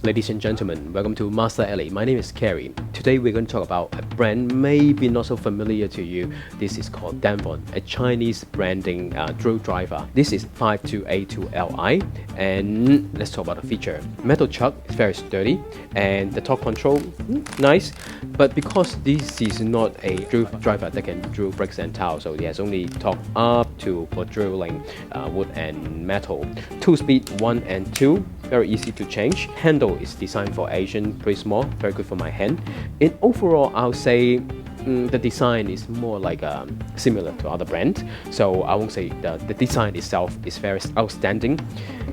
Ladies and gentlemen, welcome to Master Alley. My name is Kerry. Today we're going to talk about a brand maybe not so familiar to you. This is called DEVON, a Chinese branding drill driver. This is 5282Li, and let's talk about the feature. Metal chuck is very sturdy, and the torque control, nice. But because this is not a drill driver that can drill bricks and tiles, so it has only torque up to for drilling wood and metal. 2-speed 1 and 2, very easy to change. Handle is designed for Asian, pretty small, very good for my hand. In overall, I'll say the design is more like similar to other brands, so I won't say the design itself is very outstanding.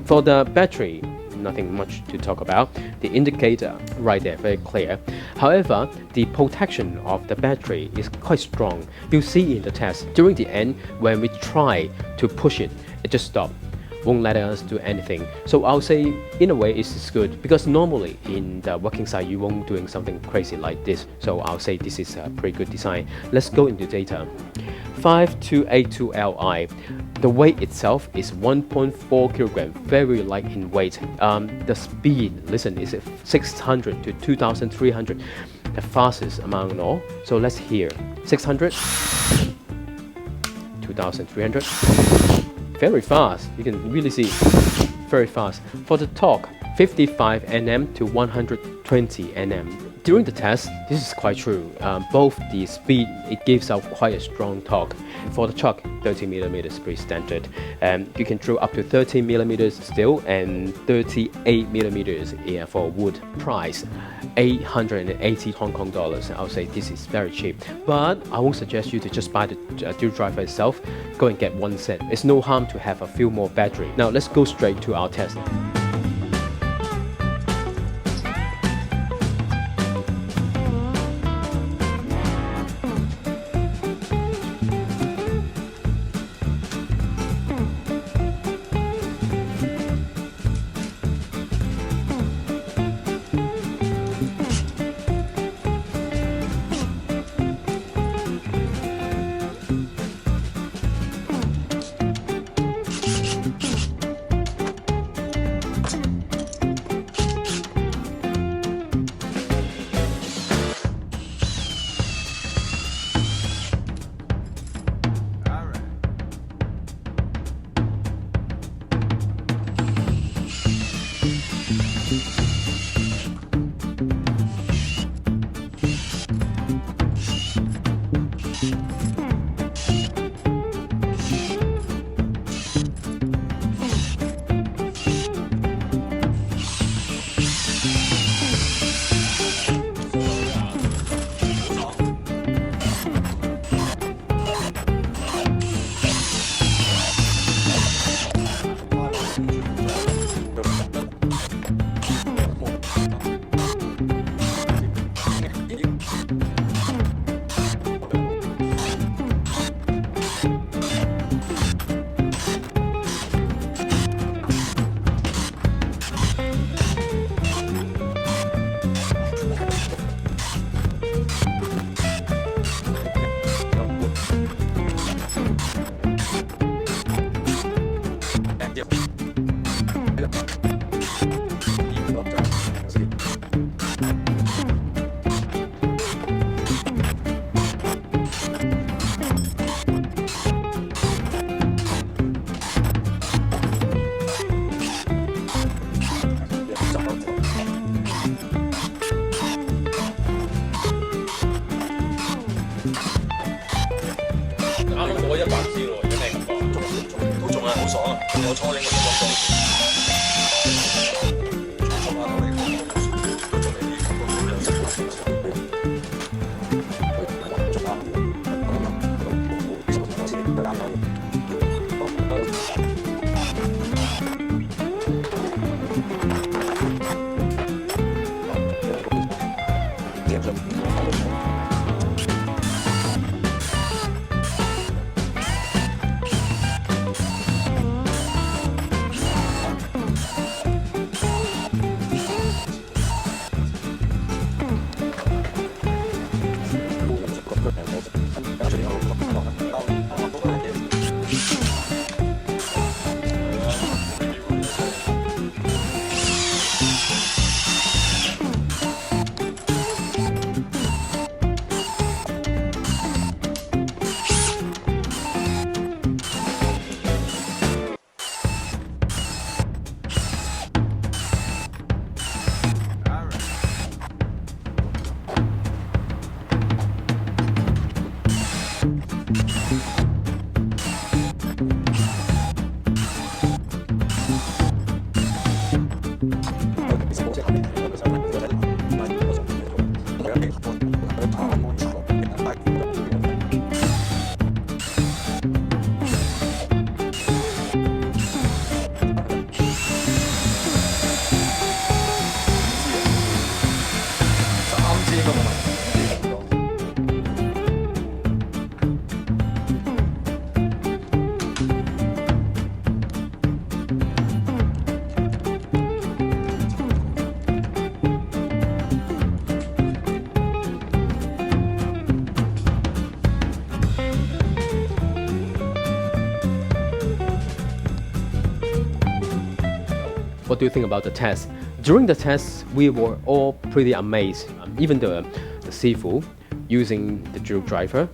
For the battery, nothing much to talk about. The indicator right there, very clear. However, the protection of the battery is quite strong. You see in the test, during the end, when we try to push it, it just stopped. Won't let us do anything. So I'll say in a way it's good, because normally in the working side you won't doing something crazy like this. So I'll say this is a pretty good design. Let's go into data. 5282Li. The weight itself is 1.4 kilogram, very light in weight. The speed, listen, is 600 to 2300, the fastest among all. So let's hear 600, 2300. Very fast, you can really see, very fast. For the torque, 55 Nm to 120 Nm. During the test, this is quite true. Both the speed, it gives out quite a strong torque. For the chuck, 30mm is pretty standard. You can drill up to 30mm steel and 38mm for wood. Price, 880 Hong Kong dollars. I'll say this is very cheap. But I won't suggest you to just buy the drill driver itself. Go and get one set. It's no harm to have a few more battery. Now let's go straight to our test. what do you think about the test? During the test, we were all pretty amazed. Even the Sifu using the drill driver,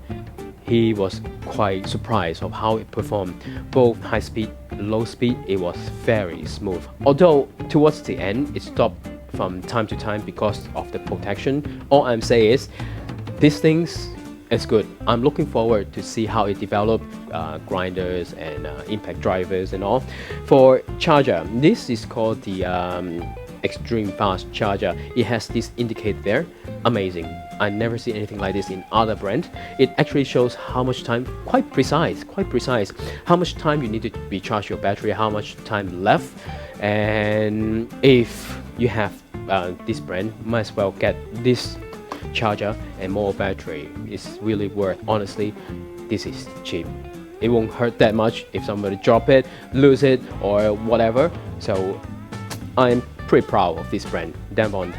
he was quite surprised of how it performed. Both high speed, low speed, it was very smooth. Although towards the end, it stopped from time to time because of the protection. All I'm saying is, these things is good. I'm looking forward to see how it develops grinders and impact drivers and all. For charger, this is called the extreme fast charger. It has this indicator there. Amazing. I never see anything like this in other brand. It actually shows how much time, quite precise, how much time you need to recharge your battery, how much time left. And if you have this brand, might as well get this charger and more battery. It's really worth. Honestly, this is cheap. It won't hurt that much if somebody drop it, lose it, or whatever. So I'm pretty proud of this brand, DEVON.